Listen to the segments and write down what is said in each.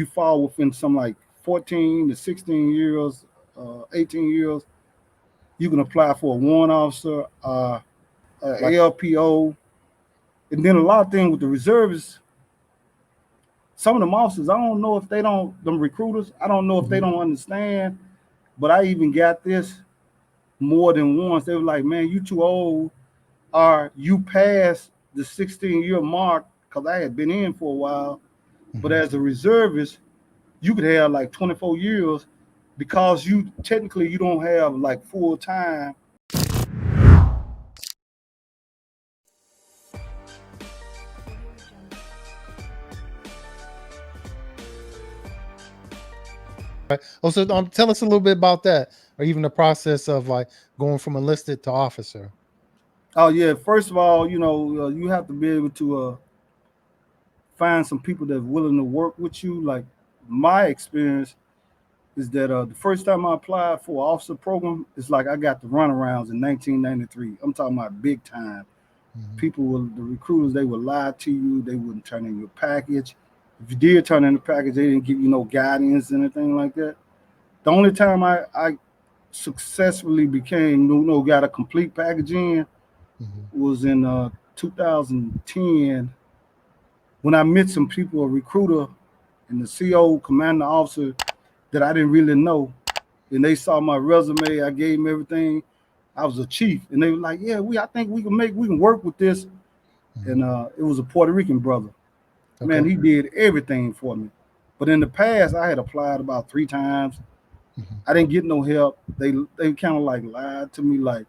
you fall within some like 14 to 16 years, 18 years, you can apply for a warrant officer, Like, ALPO, and then a lot of things with the reservists. Some of them officers, I don't know if they don't, them recruiters, I don't know if they mhm, don't understand, but I even got this more than once. They were like, man, you too old, or you passed the 16-year mark, because I had been in for a while. But mhm. as a reservist, you could have like 24 years because you technically you don't have like full time. Oh, so tell us a little bit about that, or even the process of like going from enlisted to officer. Oh yeah, first of all, you have to be able to find some people that's willing to work with you. Like my experience is that the first time I applied for an officer program, it's like I got the runarounds in 1993. I'm talking about big time. Hmm. People will, the recruiters, they would lie to you. They wouldn't turn in your package. If you did turn in the package, they didn't give you no guidance, anything like that. The only time I successfully became, got a complete package in Hmm. was in 2010 when I met some people, a recruiter and the CO, commanding officer that I didn't really know. And they saw my resume. I gave them everything. I was a chief, and they were like, "Yeah, I think we can work with this." And Hmm. it was a Puerto Rican brother. Man, Okay. he did everything for me. But in the past, I had applied about 3 times. Hmm. I didn't get no help. They kind of like lied to me, like,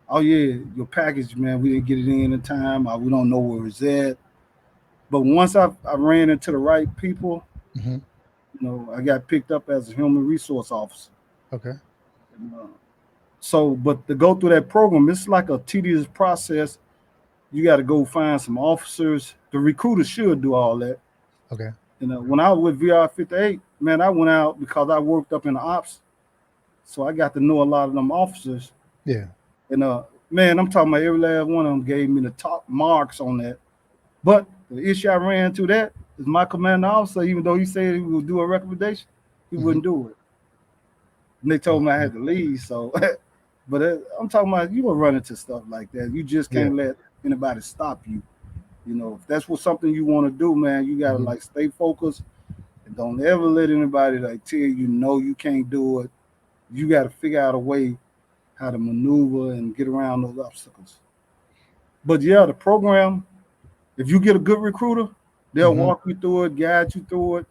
"Oh yeah, your package, man, we didn't get it in time. Or we don't know where it's at." But once I ran into the right people, Hmm. I got picked up as a human resource officer. Okay. And, so, but to go through that program, it's like a tedious process. You got to go find some officers. The recruiter should do all that. Okay. When I was with VR 58, man, I went out because I worked up in the ops, so I got to know a lot of them officers. Yeah. And man, I'm talking about every last one of them gave me the top marks on that. But the issue I ran into that is my commanding officer, even though he said he would do a recommendation, he Hmm. wouldn't do it. And they told me I Okay. had to leave. So, but I'm talking about you will run into stuff like that. You just Yeah. can't let anybody stop you. If that's what something you want to do, man, you gotta Hmm. like stay focused and don't ever let anybody like tell you no, you can't do it. You got to figure out a way how to maneuver and get around those obstacles. But yeah, the program, if you get a good recruiter, they'll Hmm. walk you through it, guide you through it.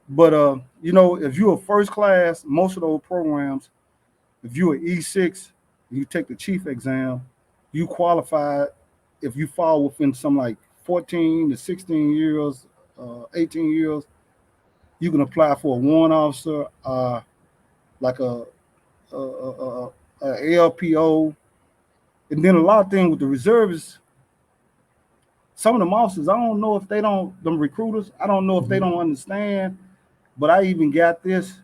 But if you're a first class, most of those programs, if you're an E6, you take the chief exam, you qualify if you fall within some like 14 to 16 years, 18 years, you can apply for a warrant officer, like a ALPO, and then a lot of things with the reservists. Some of them officers, I don't know if they don't, them recruiters, I don't know if they Hmm. don't understand, but I even got this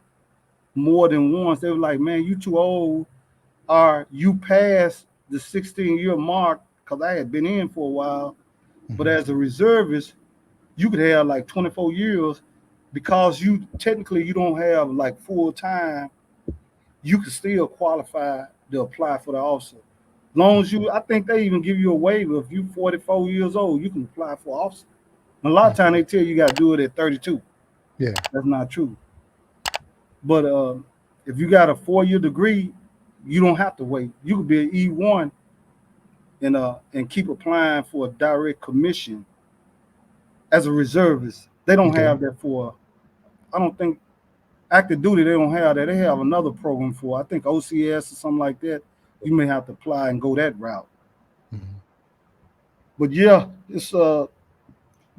more than once. They were like, man, you too old, or you passed the 16-year mark, because I had been in for a while. But Hmm. as a reservist, you could have like 24 years because you technically you don't have like full time. You can still qualify to apply for the officer. As long as you, I think they even give you a waiver. If you 44 years old, you can apply for officer. And a lot of Hmm. time they tell you got to do it at 32. Yeah. That's not true. But if you got a 4-year degree, you don't have to wait. You could be an E1 and keep applying for a direct commission as a reservist. They don't Okay. have that for. I don't think active duty. They don't have that. They have another program for. I think OCS or something like that. You may have to apply and go that route. Hmm. But yeah, it's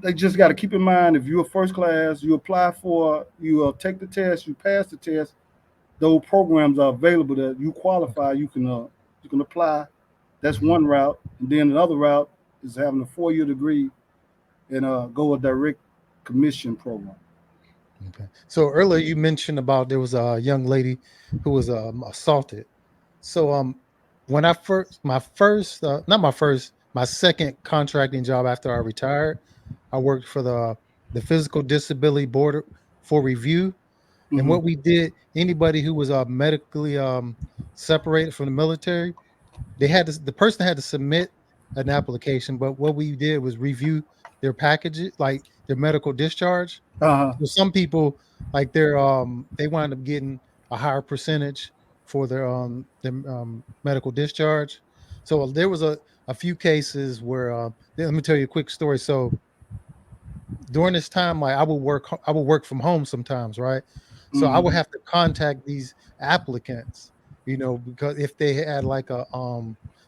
they just got to keep in mind if you're first class, you apply for, you take the test, you pass the test. Those programs are available that you Okay. qualify. You can apply. That's Hmm. one route, and then another route is having a 4-year degree and go a direct commission program. Okay. So earlier you mentioned about there was a young lady who was assaulted. So when I first my first not my first my second contracting job after I retired, I worked for the physical disability board for review. And Mm-hmm. what we did, anybody who was medically separated from the military, the person had to submit an application. But what we did was review their packages, like their medical discharge. Uh-huh. So some people, like they wind up getting a higher percentage for their medical discharge. So there was a few cases where let me tell you a quick story. So during this time, like I would work from home sometimes, right? So I would Mm-hmm. have to contact these applicants, because if they had like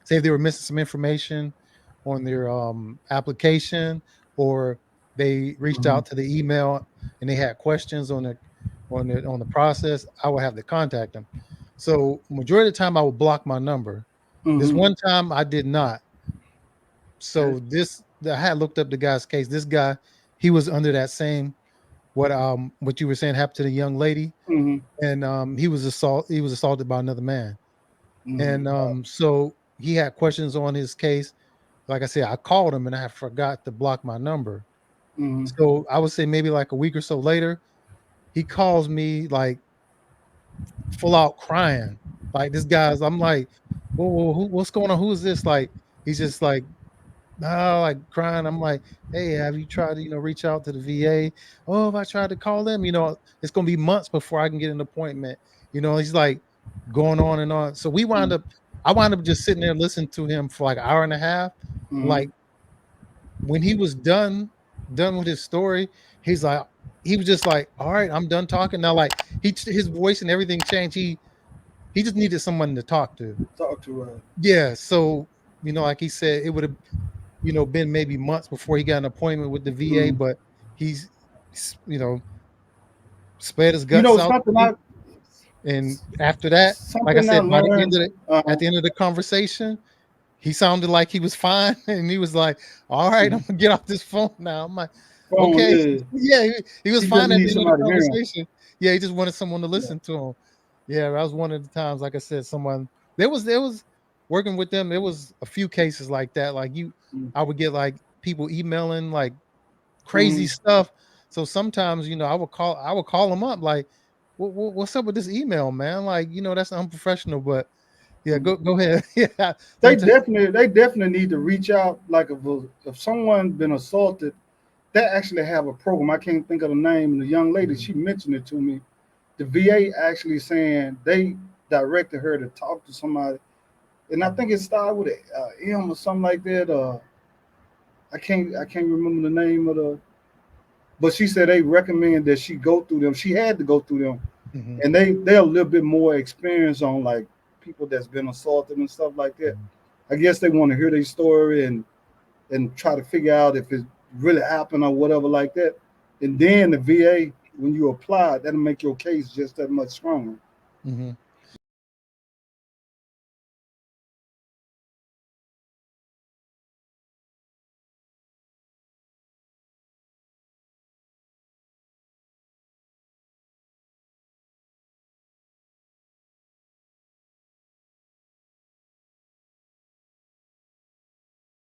say if they were missing some information on their application, or they reached Mm-hmm. out to the email and they had questions on the process, I would have to contact them. So majority of the time I would block my number. This Mm-hmm. one time I did not. Okay. So I had looked up the guy's case. This guy, he was under that same what you were saying happened to the young lady, Mm-hmm. and he was assaulted by another man. Mm-hmm. And so he had questions on his case. Like I said, I called him and I forgot to block my number. Mm-hmm. So I would say maybe like a week or so later, he calls me like full out crying. Like this guy's, I'm like, whoa, what's going on? Who is this? Like, he's just like, like crying. I'm like, hey, have you tried to, reach out to the VA? Oh, if I tried to call them, it's gonna be months before I can get an appointment. He's like going on and on. So I wound up just sitting there listening to him for like an hour and a half. Mm-hmm. Like when he was done with his story, he's like, he was just like, all right, I'm done talking now. Like his voice and everything changed. He just needed someone to talk to. Talk to Yeah. So, like he said, it would have been maybe months before he got an appointment with the VA, mm. but he's, sped his guts out to Something me. And after that, like I something I said, by the end learned. of Uh-huh. at the end of the conversation, he sounded like he was fine, and he was like, "All right, I'm Mhm. gonna get off this phone now." I'm like, Phone, "Okay, yeah. yeah." He was He just fine at needs the end of the somebody to hear him. conversation. Yeah, he just wanted someone to Yeah. listen to him. Yeah, that was one of the times. Like I said, there was working with them. There was a few cases like that. Like I would get like people emailing like crazy Mm-hmm. stuff. So sometimes, I would call them up like, what's up with this email, man? Like, that's unprofessional. But yeah, go ahead. Yeah, let me tell They definitely need to reach out. Like if someone been assaulted, they actually have a program. I can't think of the name. The young lady, you. she mentioned it to me. The VA actually saying they directed her to talk to somebody, and I think it started with a M or something like that. I can't remember the name of the. But she said they recommend that she go through them. She had to go through them, Mhm, and they're a little bit more experienced on like people that's been assaulted and stuff like that. mhm, I guess they want to hear their story and try to figure out if it really happened or whatever like that. And then the VA, when you apply, that'll make your case just that much stronger. mhm.